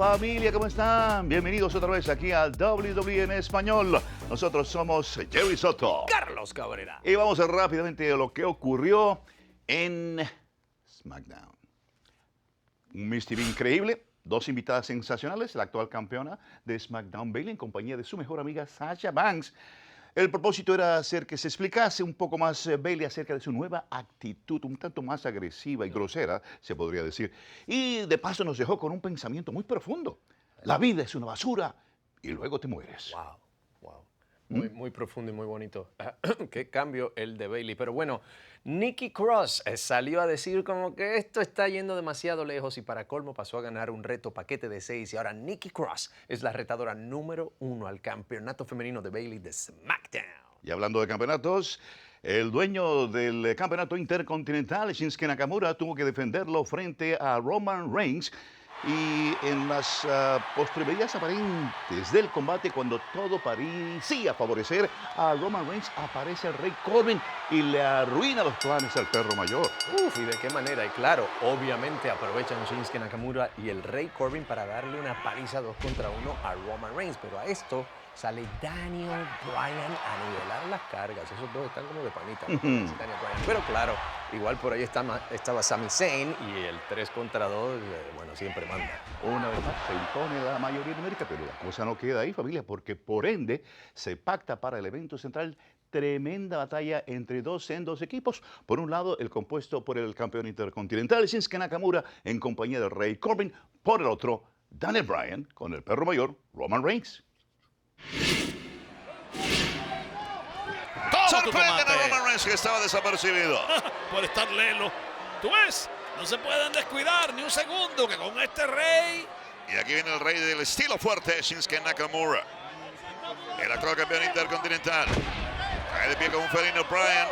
familia, ¿cómo están? Bienvenidos otra vez aquí al WWE en español. Nosotros somos Jerry Soto, Carlos Cabrera. y vamos a rápidamente a lo que ocurrió en SmackDown. Un Miss TV increíble, dos invitadas sensacionales, la actual campeona de SmackDown, Bayley, en compañía de su mejor amiga Sasha Banks. El propósito era hacer que se explicase un poco más Bayley acerca de su nueva actitud, un tanto más agresiva y grosera, se podría decir. Y de paso nos dejó con un pensamiento muy profundo. La vida es una basura y luego te mueres. Wow, wow. Muy profundo y muy bonito. Qué cambio el de Bayley. Pero bueno, Nikki Cross salió a decir como que esto está yendo demasiado lejos y para colmo pasó a ganar un reto paquete de 6 y ahora Nikki Cross es la retadora número 1 al campeonato femenino de Bayley de SmackDown. Y hablando de campeonatos, el dueño del campeonato intercontinental, Shinsuke Nakamura, tuvo que defenderlo frente a Roman Reigns. Y en las postrimerías aparentes del combate, cuando todo parecía favorecer a Roman Reigns, aparece el Rey Corbin y le arruina los planes al perro mayor. Uf, ¿y de qué manera? Y claro, obviamente aprovechan Shinsuke Nakamura y el Rey Corbin para darle una paliza 2 contra 1 a Roman Reigns. Pero a esto sale Daniel Bryan a nivelar las cargas. Esos dos están como de panita. Daniel Bryan. Pero claro, igual por ahí estaba Sami Zayn y el 3 contra 2, bueno, siempre manda. Una vez más se impone la mayoría numérica, pero la cosa no queda ahí, familia, porque por ende se pacta para el evento central tremenda batalla entre dos sendos equipos. Por un lado, el compuesto por el campeón intercontinental Shinsuke Nakamura en compañía del Rey Corbin. Por el otro, Daniel Bryan con el perro mayor Roman Reigns. Sorprenden a Roman Reigns, que estaba desapercibido. Por estar lelo. ¿Tú ves? No se pueden descuidar ni un segundo, que con este rey... Y aquí viene el rey del estilo fuerte, Shinsuke Nakamura. El actual campeón intercontinental. Cae de pie con un felino Bryan.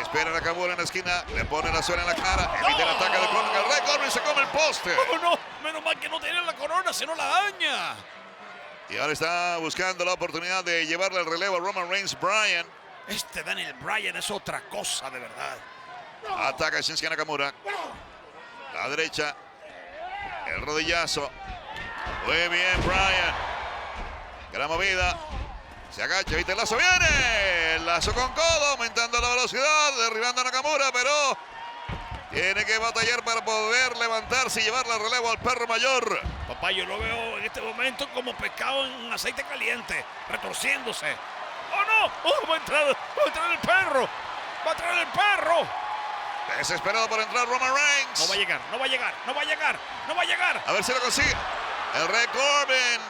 Espera a Nakamura en la esquina. Le pone la suela en la cara. Evita el ataque de Corbin. El Rey Corbin se come el poste. ¡Oh, no! Menos mal que no tiene la corona, si no la daña. Y ahora está buscando la oportunidad de llevarle el relevo a Roman Reigns. Bryan Este Daniel Bryan es otra cosa, de verdad. ataca a Shinsuke Nakamura. La derecha. El rodillazo. Muy bien, Bryan. Gran movida. Se agacha, viste, el lazo viene. El lazo con codo, aumentando la velocidad, derribando a Nakamura, pero tiene que batallar para poder levantarse y llevarle el relevo al perro mayor. Papá, yo lo veo en este momento como pescado en aceite caliente, retorciéndose. ¡Oh, no! ¡Oh, va a entrar el perro! ¡Va a entrar el perro! Desesperado por entrar Roman Reigns. No va a llegar, no va a llegar, no va a llegar, no va a llegar. A ver si lo consigue. El Rey Corbin.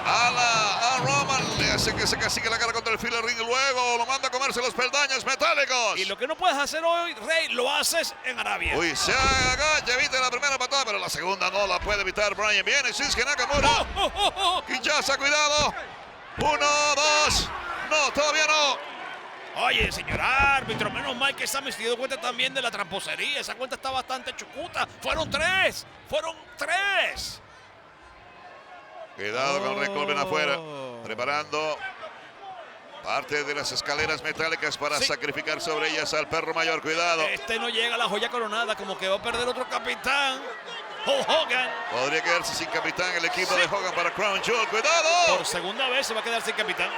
A Roman le hace que se cacique la cara contra el filo del ring y luego lo manda a comerse los peldaños metálicos. Y lo que no puedes hacer hoy, Rey, lo haces en Arabia. Uy, se agacha, evita la primera patada, pero la segunda no la puede evitar Bryan. Viene Shinsuke Nakamura. Kinshasa, cuidado. 1, 2. No, todavía no. Oye, señor árbitro, menos mal que Sami se dio cuenta también de la tramposería. Esa cuenta está bastante chucuta. Fueron tres. Cuidado con el Rey Corbin afuera. Preparando parte de las escaleras metálicas para sacrificar sobre ellas al perro mayor. Cuidado. Este no llega a la joya coronada, como que va a perder otro capitán. Hulk Hogan. Podría quedarse sin capitán el equipo de Hogan para Crown Jewel. ¡Cuidado! Por segunda vez se va a quedar sin capitán.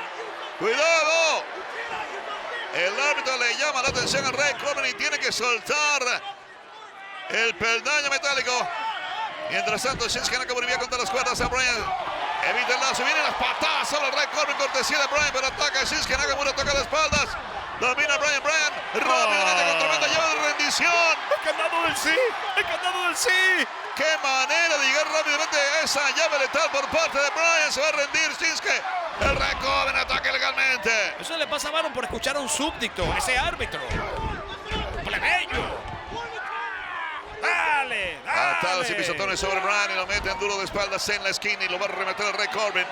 ¡Cuidado! El árbitro le llama la atención al Rey Corbin y tiene que soltar el peldaño metálico. Mientras tanto, Shinsuke Nakamura envía contra las cuerdas a Bryan. Evita el lazo, vienen las patadas sobre el Rey Corbin, cortesía de Bryan, pero ataca a Shinsuke Nakamura, toca de espaldas. Domina Bryan rápidamente con tremenda llave de rendición. ¡El candado del sí! ¡El candado del sí! ¡Qué manera de llegar rápidamente a esa llave letal por parte de Bryan! Se va a rendir Shinsuke. El Rey Corbin ataca legalmente. Eso le pasa a Baron por escuchar a un súbdito, ese árbitro. ¡Plebeyo! ¡Dale! Atados y pisotones sobre Bryan y lo meten duro de espaldas en la esquina y lo va a remeter el Rey Corbin.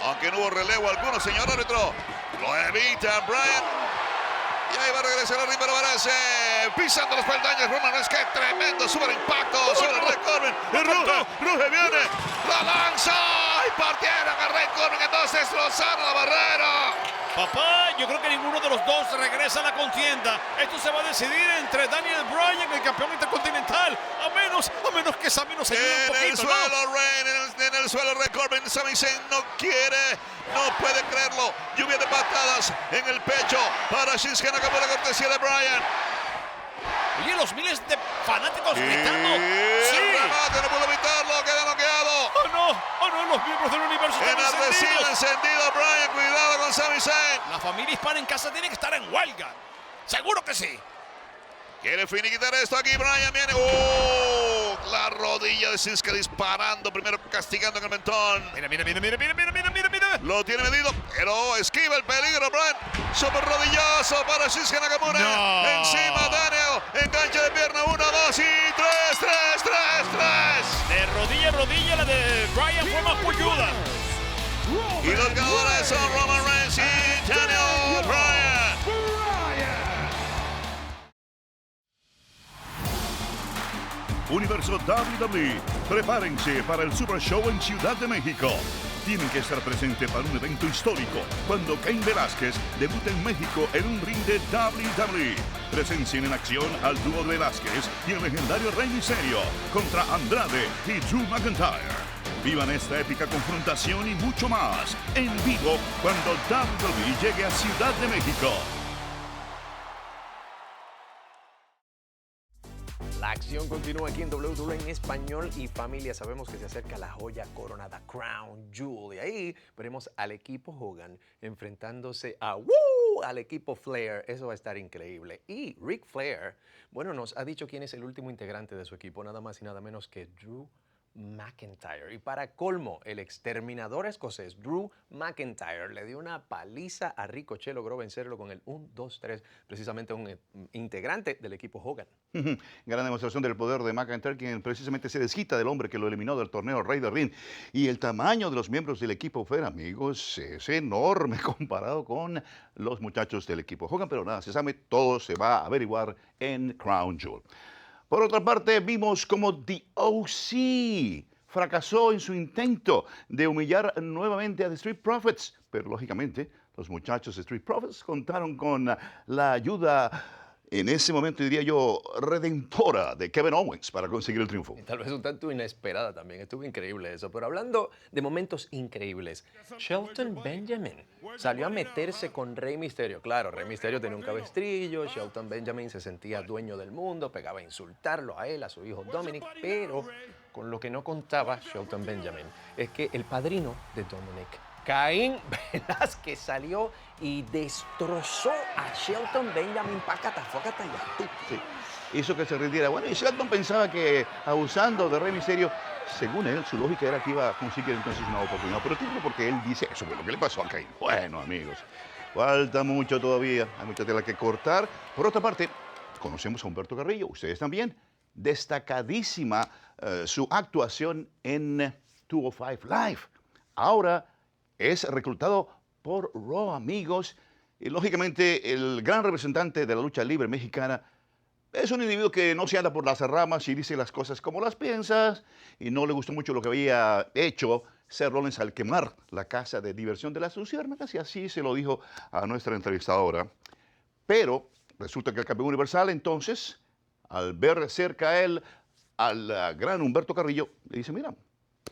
Aunque no hubo relevo alguno, señor árbitro. Lo evita Bryan. Y ahí va a regresar al ring, pero aparece pisando los peldaños Roman Reigns. ¡Qué tremendo super impacto sobre el Rey Corbin! Y ruge, viene, la lanza y partieron al Rey Corbin, entonces destrozaron la barrera. Papá, yo creo que ninguno de los dos regresa a la contienda. Esto se va a decidir entre Daniel Bryan, el campeón intercontinental. A menos que Sami nos ayude un En poquito, el suelo, Rey, en el suelo, Ray Corbin. Sami Zayn no quiere, no puede creerlo. Lluvia de patadas en el pecho para Shinsuke Nakamura, cortesía de Bryan. Oye, los miles de fanáticos gritando. Sí. ¡Sí! Remate, no pudo evitarlo, queda noqueado. ¡Oh no! Los miembros del universo están Enardecido, encendidos. encendido Bryan, cuidado con Sami Zayn. La familia hispana en casa tiene que estar en huelga. Seguro que sí. Quiere finiquitar esto aquí, Bryan viene. ¡Oh! La rodilla de Shinsuke disparando, primero castigando en el mentón. Mira. Lo tiene medido, pero esquiva el peligro, Bryan. Super rodillazo para Shinsuke Nakamura. No. Encima Daniel, enganche de pierna, 1, 2 y 3. De rodilla a rodilla, la de Bryan fue más polluda. Y los ganadores son Roman Reigns y Daniel Bryan. Universo WWE, prepárense para el Super Show en Ciudad de México. Tienen que estar presentes para un evento histórico cuando Cain Velázquez debuta en México en un ring de WWE. Presencien en acción al dúo de Velázquez y el legendario Rey Mysterio contra Andrade y Drew McIntyre. Vivan esta épica confrontación y mucho más en vivo cuando WWE llegue a Ciudad de México. La acción continúa aquí en WWE en español y familia. Sabemos que se acerca la joya coronada Crown Jewel. Y ahí veremos al equipo Hogan enfrentándose al equipo Flair. Eso va a estar increíble. Y Ric Flair, bueno, nos ha dicho quién es el último integrante de su equipo, nada más y nada menos que Drew McIntyre. Y para colmo, el exterminador escocés Drew McIntyre le dio una paliza a Ricochet, logró vencerlo con el 1-2-3, precisamente un integrante del equipo Hogan. Gran demostración del poder de McIntyre, quien precisamente se desquita del hombre que lo eliminó del torneo Rey del Ring. Y el tamaño de los miembros del equipo Flair, amigos, es enorme comparado con los muchachos del equipo Hogan. Pero nada, se sabe, todo se va a averiguar en Crown Jewel. Por otra parte, vimos como The OC fracasó en su intento de humillar nuevamente a The Street Profits. Pero lógicamente, los muchachos de Street Profits contaron con la ayuda, en ese momento diría yo, redentora de Kevin Owens para conseguir el triunfo. Y tal vez un tanto inesperada también, estuvo increíble eso. Pero hablando de momentos increíbles, Shelton Benjamin salió a meterse con Rey Mysterio. Claro, Rey Mysterio tenía un cabestrillo, Shelton Benjamin se sentía dueño del mundo, pegaba a insultarlo a él, a su hijo Dominic, pero con lo que no contaba Shelton Benjamin es que el padrino de Dominic, Caín Velázquez, salió y destrozó a Shelton Benjamin, pácata, fócata y a tú. Sí, hizo que se rindiera. Bueno, y Shelton pensaba que abusando de Rey Mysterio, según él, su lógica era que iba a conseguir entonces una oportunidad. Pero título porque él dice eso fue lo que le pasó a Caín. Bueno, amigos, falta mucho todavía, hay mucha tela que cortar. Por otra parte, conocemos a Humberto Carrillo, ustedes también. Destacadísima su actuación en 205 Live. Ahora es reclutado por Raw, amigos. Y lógicamente el gran representante de la lucha libre mexicana es un individuo que no se anda por las ramas y dice las cosas como las piensas. Y no le gustó mucho lo que había hecho Seth Rollins al quemar la casa de diversión de las luciérnagas. Y así se lo dijo a nuestra entrevistadora. Pero resulta que el campeón universal entonces, al ver cerca a él al gran Humberto Carrillo, le dice, mira,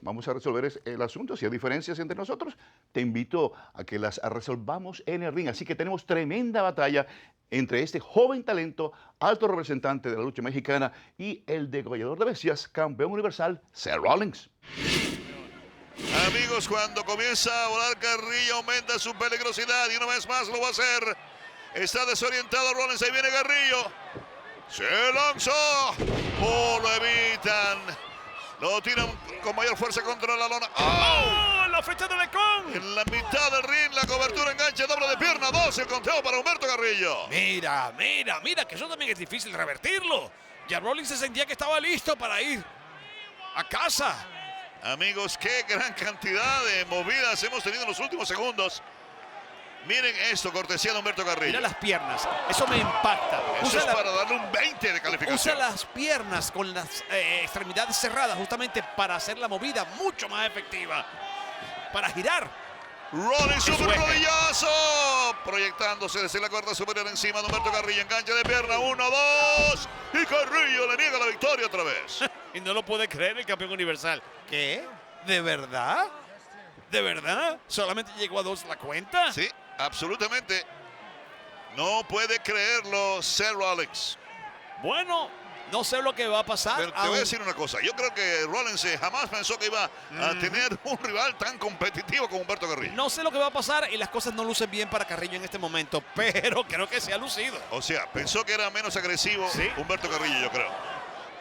vamos a resolver el asunto. Si hay diferencias entre nosotros, te invito a que las resolvamos en el ring. Así que tenemos tremenda batalla entre este joven talento, alto representante de la lucha mexicana, y el degollador de bestias, campeón universal, Seth Rollins. Amigos, cuando comienza a volar Carrillo, aumenta su peligrosidad y una vez más lo va a hacer. Está desorientado Rollins, ahí viene Carrillo. Se lanzó. Oh, lo evitan. Lo tiran con mayor fuerza contra la lona. ¡Oh! La flecha de Lecón. En la mitad del ring, la cobertura, enganche doble de pierna, 2, el conteo para Humberto Carrillo. Mira, que eso también es difícil revertirlo. Ya Rollins se sentía que estaba listo para ir a casa. Amigos, qué gran cantidad de movidas hemos tenido en los últimos segundos. Miren esto, cortesía de Humberto Carrillo. Mira las piernas, eso me impacta. Eso es para darle un 20 de calificación. Usa las piernas con las extremidades cerradas justamente para hacer la movida mucho más efectiva. Para girar Rollins, super Eso es. rodillazo. Proyectándose desde la cuerda superior encima de Humberto Carrillo. Enganche de pierna, 1, 2. Y Carrillo le niega la victoria otra vez. Y no lo puede creer el campeón universal. ¿Qué? ¿De verdad? ¿De verdad? ¿Solamente llegó a 2 la cuenta? Sí, absolutamente. No puede creerlo Seth Rollins. Bueno, no sé lo que va a pasar. Pero te voy a decir una cosa. Yo creo que Rollins jamás pensó que iba a tener un rival tan competitivo como Humberto Carrillo. No sé lo que va a pasar y las cosas no lucen bien para Carrillo en este momento, pero creo que se ha lucido. O sea, pensó que era menos agresivo Sí. Humberto Carrillo, yo creo.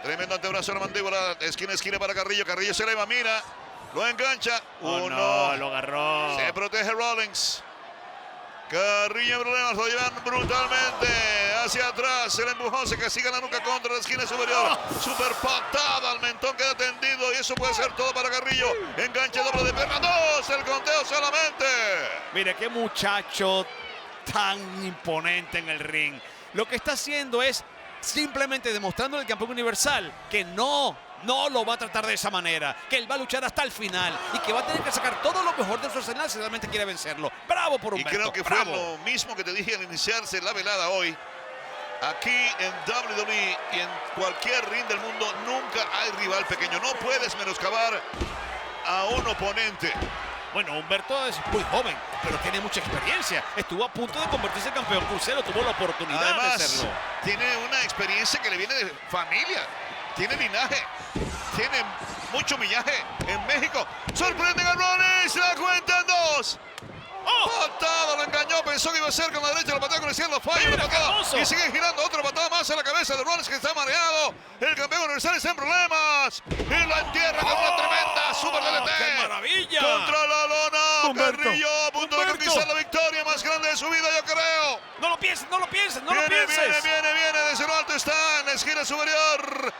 Tremendo antebrazo a la mandíbula, esquina a esquina para Carrillo. Carrillo se eleva, mira, lo engancha. Oh, no, lo agarró. Se protege Rollins. Carrillo en problemas, lo llevan brutalmente hacia atrás. El empujón se castiga la nuca contra la esquina superior. Super patada al mentón, queda tendido y eso puede ser todo para Carrillo. Enganche doble de pierna, 2, el conteo solamente. Mire, qué muchacho tan imponente en el ring. Lo que está haciendo es simplemente demostrando al campeón universal que no lo va a tratar de esa manera, que él va a luchar hasta el final y que va a tener que sacar todo lo mejor de su arsenal si realmente quiere vencerlo. Bravo por Y Humberto. creo que fue bravo. lo mismo que te dije al iniciarse la velada hoy. Aquí en WWE y en cualquier ring del mundo nunca hay rival pequeño. No puedes menoscabar a un oponente. Bueno, Humberto es muy joven, pero tiene mucha experiencia. Estuvo a punto de convertirse en campeón crucero, tuvo la oportunidad de Además, hacerlo. tiene una experiencia que le viene de familia. Tiene linaje. Tiene mucho millaje en México. Sorprenden a Rollins. La cuenta en 2. Patada, lo engañó, pensó que iba a ser con la derecha, la patada con la izquierda, falla Mira, la patada famoso. y sigue girando, otra patada más en la cabeza de Rollins que está mareado. El campeón universal está en problemas y la entierra con una tremenda super DDT. ¡Qué maravilla! Contra la lona, Humberto, Carrillo a punto de Humberto. conquistar la victoria más grande de su vida, yo creo. No lo pienses, no lo pienses, no lo Viene, pienses. viene, desde lo alto está en la esquina superior.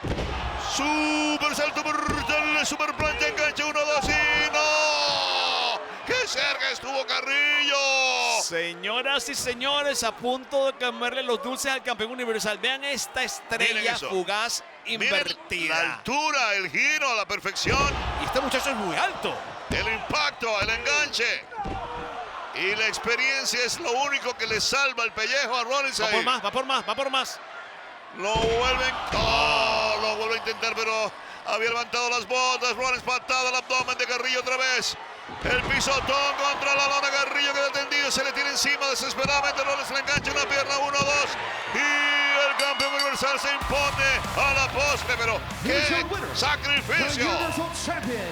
Super salto brutal, super plancha, enganche, 1, 2 y no. ¡Qué cerca estuvo Carrillo! Señoras y señores, a punto de cambiarle los dulces al campeón universal. Vean esta Miren estrella eso. fugaz Miren invertida. la altura, el giro, la perfección, Y este muchacho es muy alto. el impacto, el enganche. Y la experiencia es lo único que le salva el pellejo a Rollins Va ahí. por más, va por más, va por más. Lo vuelve a intentar, pero había levantado las botas. Rollins patada al abdomen de Carrillo otra vez. El pisotón contra la lona, Carrillo queda tendido, se le tira encima desesperadamente. Rollins le engancha una pierna, 1, 2. Y el campeón universal se impone a la poste, pero ¡qué sacrificio!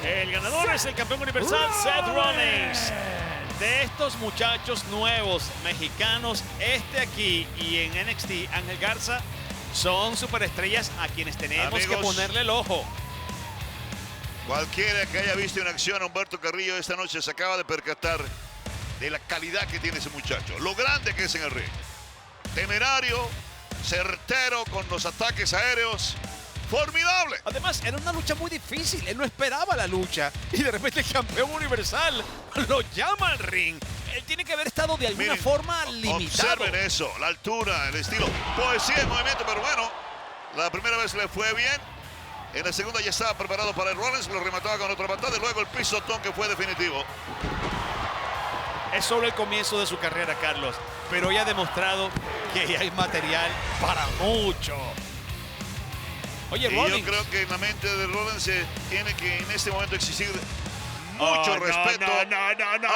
El ganador es el campeón universal Seth Rollins. De estos muchachos nuevos mexicanos, aquí y en NXT, Ángel Garza, son superestrellas a quienes tenemos que Amigos, ponerle el ojo. Cualquiera que haya visto en acción a Humberto Carrillo esta noche se acaba de percatar de la calidad que tiene ese muchacho, lo grande que es en el ring. Temerario, certero con los ataques aéreos, formidable. Además, era una lucha muy difícil. Él no esperaba la lucha. Y de repente el campeón universal lo llama al ring. Él tiene que haber estado de alguna Miren, forma limitado. Observen eso, la altura, el estilo, poesía en movimiento, pero bueno, la primera vez le fue bien. En la segunda ya estaba preparado para el Rollins, lo remataba con otra patada y luego el pisotón que fue definitivo. Es solo el comienzo de su carrera, Carlos. Pero ya ha demostrado que hay material para mucho. Oye, Y Rollins. yo creo que en la mente de Rollins tiene que en este momento existir mucho respeto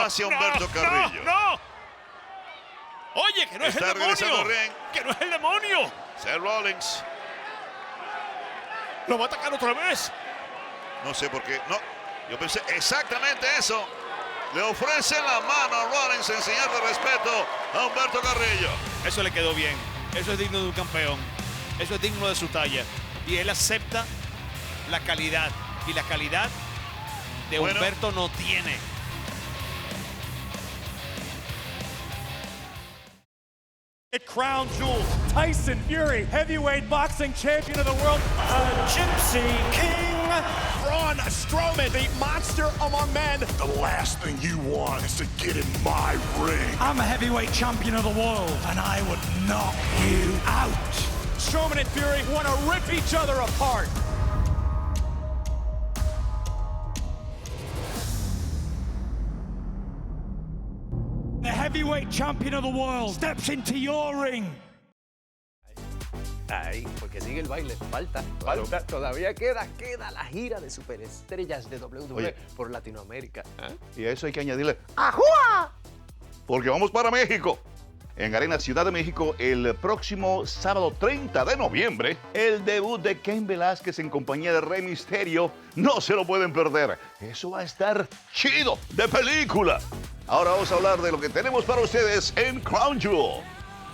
hacia Humberto Carrillo. No. Oye, que no es Está el demonio. regresando al ring. Que no es el demonio. Seth Rollins, Lo va a atacar otra vez. no sé por qué, no, yo pensé exactamente eso. Le ofrece la mano a Rollins en señal de respeto a Humberto Carrillo. Eso le quedó bien. Eso es digno de un campeón. Eso es digno de su talla. Y él acepta la calidad. Y la calidad de Bueno. Humberto no tiene. It crown jewels, Tyson Fury, heavyweight boxing champion of the world, Gypsy King, Braun Strowman, the monster among men. The last thing you want is to get in my ring. I'm a heavyweight champion of the world, and I would knock you out. Strowman and Fury want to rip each other apart. heavyweight champion of the world, steps into your ring. Ahí, porque sigue el baile. Falta. Todavía queda la gira de superestrellas de WWE Oye. por Latinoamérica. ¿Ah? Y a eso hay que añadirle ¡ajúa! Porque vamos para México. En Arena Ciudad de México, el próximo sábado 30 de noviembre, el debut de Cain Velázquez en compañía de Rey Mysterio. No se lo pueden perder. Eso va a estar chido, de película. Ahora vamos a hablar de lo que tenemos para ustedes en Crown Jewel.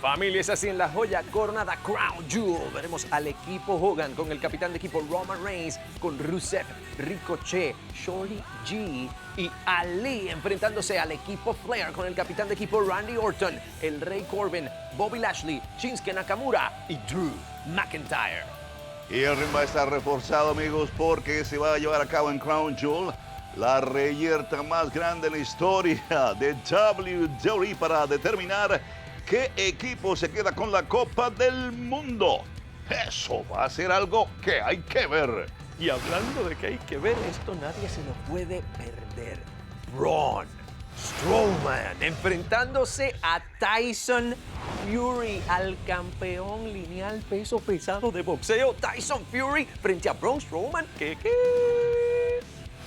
Familia, es así en la joya coronada Crown Jewel. Veremos al equipo Hogan con el capitán de equipo Roman Reigns, con Rusev, Ricochet, Shorty G y Ali enfrentándose al equipo Flair con el capitán de equipo Randy Orton, el Rey Corbin, Bobby Lashley, Shinsuke Nakamura y Drew McIntyre. Y el ring va a estar reforzado, amigos, porque se va a llevar a cabo en Crown Jewel la reyerta más grande en la historia de WWE para determinar qué equipo se queda con la Copa del Mundo. Eso va a ser algo que hay que ver. Y hablando de que hay que ver, esto nadie se lo puede perder. Braun Strowman enfrentándose a Tyson Fury, al campeón lineal peso pesado de boxeo. Tyson Fury frente a Braun Strowman. ¿Qué?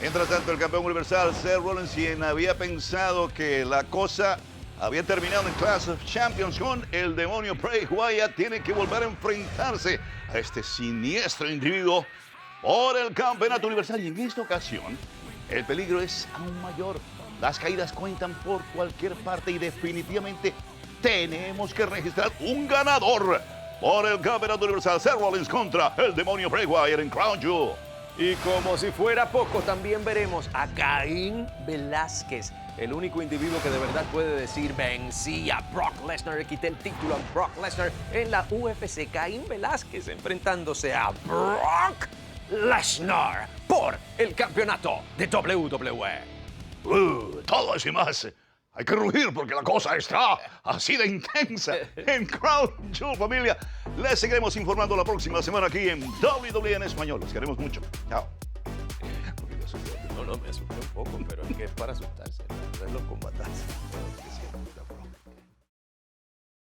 Mientras tanto, el campeón universal Seth Rollins, quien había pensado que la cosa había terminado en Clash of Champions con el demonio Bray Wyatt, tiene que volver a enfrentarse a este siniestro individuo por el campeonato universal. Y en esta ocasión, el peligro es aún mayor. Las caídas cuentan por cualquier parte y definitivamente tenemos que registrar un ganador por el campeonato universal. Seth Rollins contra el demonio Bray Wyatt en Crown Jewel. Y como si fuera poco, también veremos a Caín Velázquez, el único individuo que de verdad puede decir vencí a Brock Lesnar, le quité el título a Brock Lesnar en la UFC. Caín Velázquez enfrentándose a Brock Lesnar por el campeonato de WWE. Todo eso y más. Hay que rugir porque la cosa está así de intensa en Crown Jewel, familia. Les seguiremos informando la próxima semana aquí en WWE en español. Los queremos mucho. Chao. No, me asusté un poco, pero es que es para asustarse, no es los combatantes.